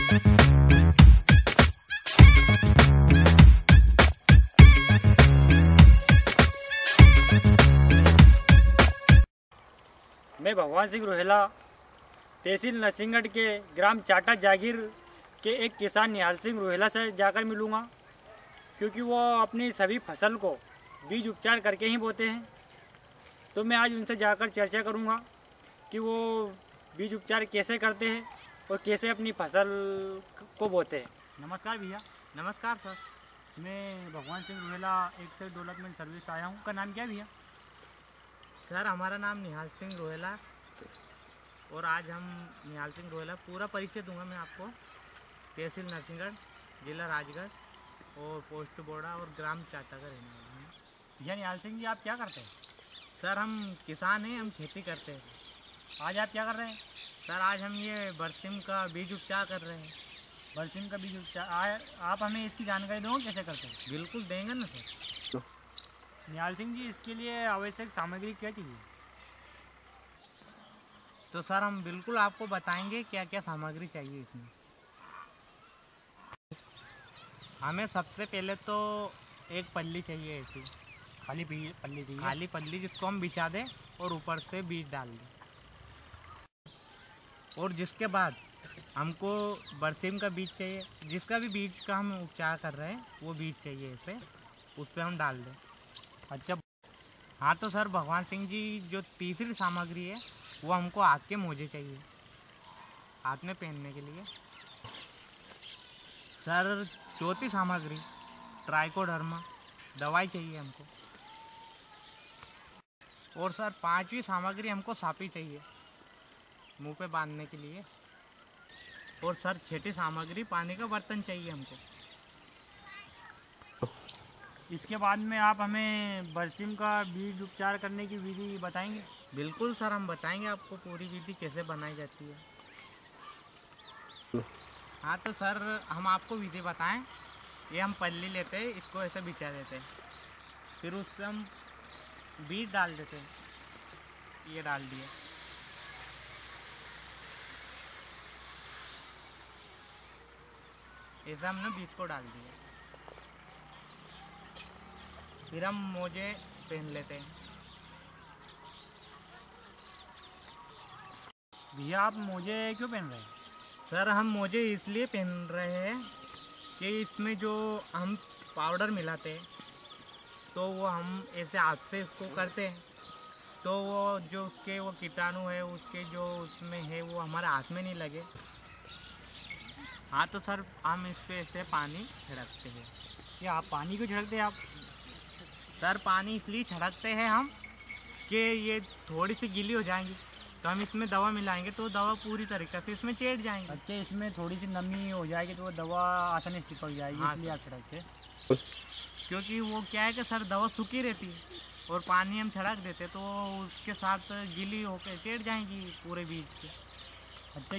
मैं भगवान सिंह रोहेला तहसील नरसिंहगढ़ के ग्राम चाटा जागीर के एक किसान निहाल सिंह रोहेला से जाकर मिलूँगा, क्योंकि वो अपनी सभी फसल को बीज उपचार करके ही बोते हैं। तो मैं आज उनसे जाकर चर्चा करूँगा कि वो बीज उपचार कैसे करते हैं और कैसे अपनी फसल को बोते हैं। नमस्कार भैया। नमस्कार सर। मैं भगवान Singh Rohela access development service आया हूँ। का नाम क्या है भैया? सर हमारा नाम निहाल सिंह रोहेला, और आज हम निहाल सिंह रोहेला पूरा परिचय दूंगा मैं आपको। तहसील नरसिंहगढ़, जिला राजगढ़ और पोस्ट बोड़ा और ग्राम चाटा का रहने वाला हूँ। भैया निहाल सिंह जी, आप क्या करते हैं? सर हम किसान हैं, हम खेती करते हैं। आज आप क्या कर रहे हैं? सर आज हम ये बरसिम का बीज उपचार कर रहे हैं। बरसिम का बीज उपचार आप हमें इसकी जानकारी दोगे कैसे करते हैं? बिल्कुल देंगे ना सर। निहाल सिंह जी, इसके लिए आवश्यक सामग्री क्या चाहिए? तो सर हम बिल्कुल आपको बताएंगे क्या क्या सामग्री चाहिए इसमें। हमें सबसे पहले तो एक पल्ली चाहिए, ऐसी खाली पल्ली चाहिए। खाली पल्ली जिसको हम बिछा दें और ऊपर से बीज डाल दें। और जिसके बाद हमको बरसिम का बीज चाहिए, जिसका भी बीज का हम उपचार कर रहे हैं वो बीज चाहिए, ऐसे उस पर हम डाल दें। अच्छा। हाँ तो सर भगवान सिंह जी, जो तीसरी सामग्री है वो हमको हाथ के मोजे चाहिए, हाथ में पहनने के लिए। सर चौथी सामग्री ट्राइकोडर्मा दवाई चाहिए हमको। और सर पांचवी सामग्री हमको सापी चाहिए मुंह पे बांधने के लिए। और सर छठी सामग्री पानी का बर्तन चाहिए हमको। इसके बाद में आप हमें बरसिम का बीज उपचार करने की विधि बताएंगे? बिल्कुल सर, हम बताएंगे आपको पूरी विधि कैसे बनाई जाती है। हाँ तो सर हम आपको विधि बताएं। ये हम पल्ली लेते हैं, इसको ऐसे बिछा देते हैं, फिर उस पर हम बीज डाल देते हैं। ये डाल दिए। ऐसा हमने बीज को डाल दिया। फिर हम मोजे पहन लेते हैं। भैया आप मोजे क्यों पहन रहे हैं? सर हम मोजे इसलिए पहन रहे हैं कि इसमें जो हम पाउडर मिलाते हैं तो वो हम ऐसे हाथ से इसको करते हैं, तो वो जो उसके वो कीटाणु है उसके जो उसमें है वो हमारे हाथ में नहीं लगे। हाँ तो सर हम इस पर ऐसे पानी छिड़कते हैं। या आप पानी क्यों छिड़कते हैं आप? सर पानी इसलिए छिड़कते हैं हम कि ये थोड़ी सी गीली हो जाएंगी तो हम इसमें दवा मिलाएंगे तो दवा पूरी तरीके से इसमें चेट जाएंगी। अच्छा, इसमें थोड़ी सी नमी हो जाएगी तो वो दवा आसानी से चिपक जाएगी। हाँ, इसलिए आप छिड़कते हैं। क्योंकि वो क्या है कि सर दवा सूखी रहती है और पानी हम छिड़क देते तो उसके साथ गीली होकर चेट जाएंगी पूरे बीज के। अच्छा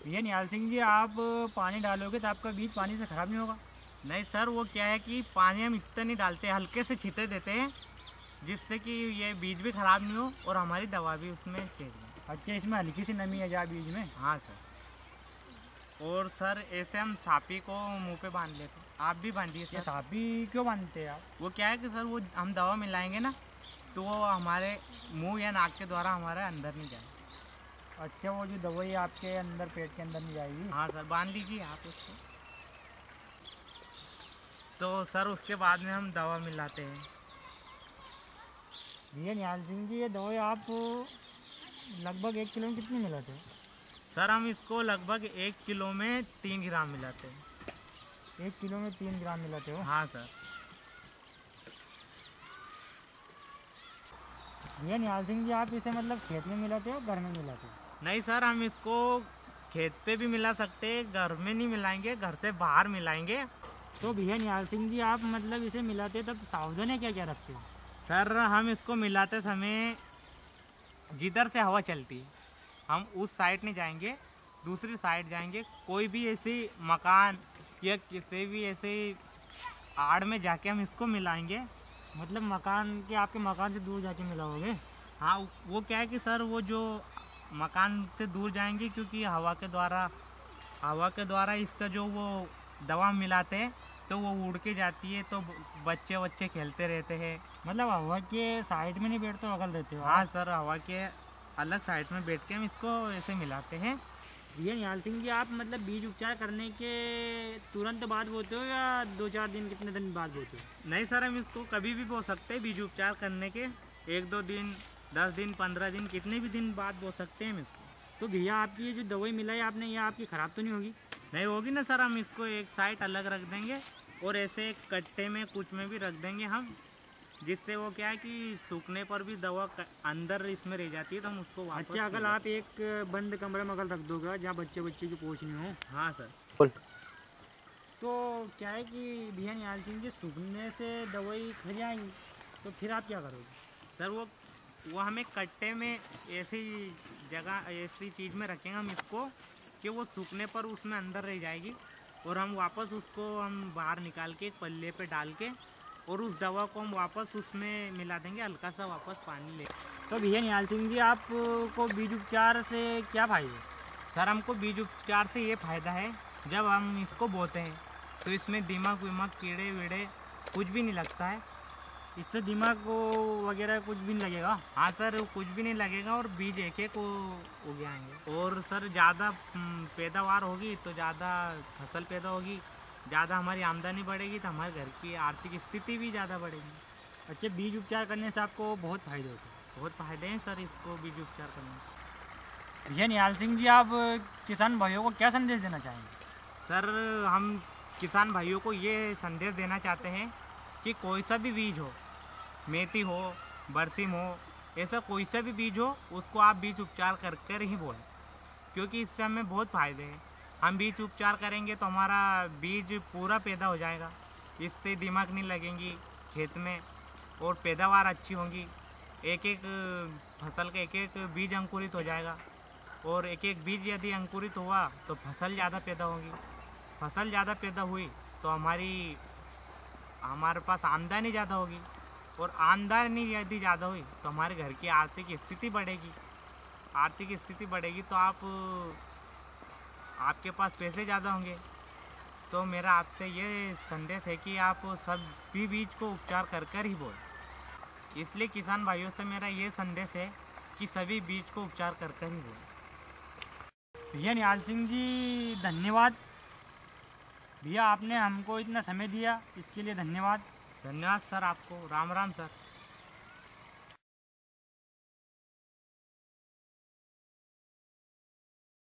भैया निहाल सिंह जी, आप पानी डालोगे तो आपका बीज पानी से ख़राब नहीं होगा? नहीं सर, वो क्या है कि पानी हम इतना नहीं डालते, हल्के से छींटे देते हैं जिससे कि ये बीज भी ख़राब नहीं हो और हमारी दवा भी उसमें चेक जाए। अच्छा, इसमें हल्की सी नमी है जा बीज में? हाँ सर। और सर ऐसे हम सापी को मुंह पे बांध लेते हैं। आप भी बांधिए सर। सापी क्यों बांधते हैं आप? वो क्या है कि सर वो हम दवा मिलाएंगे ना तो वो हमारे मुंह या नाक के द्वारा हमारे अंदर नहीं जाए। अच्छा, वो जो दवाई आपके अंदर पेट के अंदर नहीं जाएगी? हाँ सर, बांध लीजिए आप उसको। तो सर उसके बाद में हम दवा मिलाते हैं। भैया निहाल सिंह जी, ये दवाई आप लगभग 1 किलो में कितनी मिलाते हो? सर हम इसको लगभग 1 किलो में 3 ग्राम मिलाते हैं। 1 किलो में 3 ग्राम मिलाते हो? हाँ सर। भैया निहाल सिंह जी, आप इसे मतलब खेत में मिलाते हो घर में मिलाते हो? नहीं सर, हम इसको खेत पे भी मिला सकते हैं, घर में नहीं मिलाएंगे, घर से बाहर मिलाएंगे। तो भैया निहाल सिंह जी, आप मतलब इसे मिलाते तब सावधानी क्या क्या रखते हो? सर हम इसको मिलाते समय जिधर से हवा चलती है हम उस साइड नहीं जाएंगे, दूसरी साइड जाएंगे। कोई भी ऐसी मकान या किसी भी ऐसे आड़ में जाके हम इसको मिलाएंगे। मतलब मकान के, आपके मकान से दूर जाके मिलाओगे? हाँ, वो क्या है कि सर वो जो मकान से दूर जाएंगे, क्योंकि हवा के द्वारा इसका जो वो दवा मिलाते हैं तो वो उड़ के जाती है, तो बच्चे खेलते रहते हैं। मतलब हवा के साइड में नहीं बैठते हो, अगल रहते हो? हाँ सर, हवा के अलग साइड में बैठ के हम इसको ऐसे मिलाते हैं। भैया निहाल सिंह जी, आप मतलब बीज उपचार करने के तुरंत बाद बोते हो या 2-4 दिन, कितने दिन बाद बोते हो? नहीं सर, हम इसको कभी भी बो सकते हैं। बीज उपचार करने के 1-2 दिन, 10 दिन, 15 दिन, कितने भी दिन बाद बो सकते हैं हम इसको। तो भैया आपकी ये जो दवाई मिलाई आपने, ये आपकी ख़राब तो नहीं होगी? नहीं होगी ना सर, हम इसको एक साइड अलग रख देंगे और ऐसे एक कट्टे में कुछ में भी रख देंगे हम, जिससे वो क्या है कि सूखने पर भी दवा अंदर इसमें रह जाती है, तो हम उसको वापस। अच्छा, अगर आप एक बंद कमरे में अगर रख दोगे जहाँ बच्चे की पहुँच नहीं हो। हाँ सर। तो क्या है कि भैया निहाल सिंह जी, सूखने से दवाई खा जाएगी, तो फिर आप क्या करोगे? सर वो हमें कट्टे में ऐसी जगह, ऐसी चीज़ में रखेंगे हम इसको कि वो सूखने पर उसमें अंदर रह जाएगी, और हम वापस उसको बाहर निकाल के एक पल्ले पे डाल के और उस दवा को हम वापस उसमें मिला देंगे, हल्का सा वापस पानी ले। तो भैया निहाल सिंह जी, आपको बीज उपचार से क्या फ़ायदे? सर हमको बीज उपचार से ये फ़ायदा है, जब हम इसको बोते हैं तो इसमें दिमाग विमाग, कीड़े वीड़े कुछ भी नहीं लगता है। इससे दिमाग को वगैरह कुछ भी नहीं लगेगा? हाँ सर, कुछ भी नहीं लगेगा और बीज एक एक उग आएंगे। और सर ज़्यादा पैदावार होगी तो ज़्यादा फसल पैदा होगी, ज़्यादा हमारी आमदनी बढ़ेगी, तो हमारे घर की आर्थिक स्थिति भी ज़्यादा बढ़ेगी। अच्छा, बीज उपचार करने से आपको बहुत फ़ायदे होते हैं? बहुत फ़ायदे हैं सर इसको बीज उपचार करने से। भैया निहाल सिंह जी, आप किसान भाइयों को क्या संदेश देना चाहेंगे? सर हम किसान भाइयों को ये संदेश देना चाहते हैं कि कोई सा भी बीज हो, मेथी हो, बरसीम हो, ऐसा कोई सा भी बीज हो, उसको आप बीज उपचार कर ही बोएं, क्योंकि इससे हमें बहुत फ़ायदे हैं। हम बीज उपचार करेंगे तो हमारा बीज पूरा पैदा हो जाएगा, इससे दिमाग नहीं लगेंगी खेत में और पैदावार अच्छी होंगी। एक एक फसल का एक एक बीज अंकुरित हो जाएगा, और एक एक बीज यदि अंकुरित हुआ तो फसल ज़्यादा पैदा होगी। फसल ज़्यादा पैदा हुई तो हमारे पास आमदनी ज़्यादा होगी, और आमदनी यदि ज़्यादा हुई तो हमारे घर की आर्थिक स्थिति बढ़ेगी। आर्थिक स्थिति बढ़ेगी तो आपके पास पैसे ज़्यादा होंगे। तो मेरा आपसे ये संदेश है कि आप सभी बीज को उपचार कर ही बोएं। इसलिए किसान भाइयों से मेरा ये संदेश है कि सभी बीज को उपचार कर ही बोएं। भैया निहाल सिंह जी, धन्यवाद। भैया आपने हमको इतना समय दिया, इसके लिए धन्यवाद। धन्यवाद सर, आपको राम राम सर।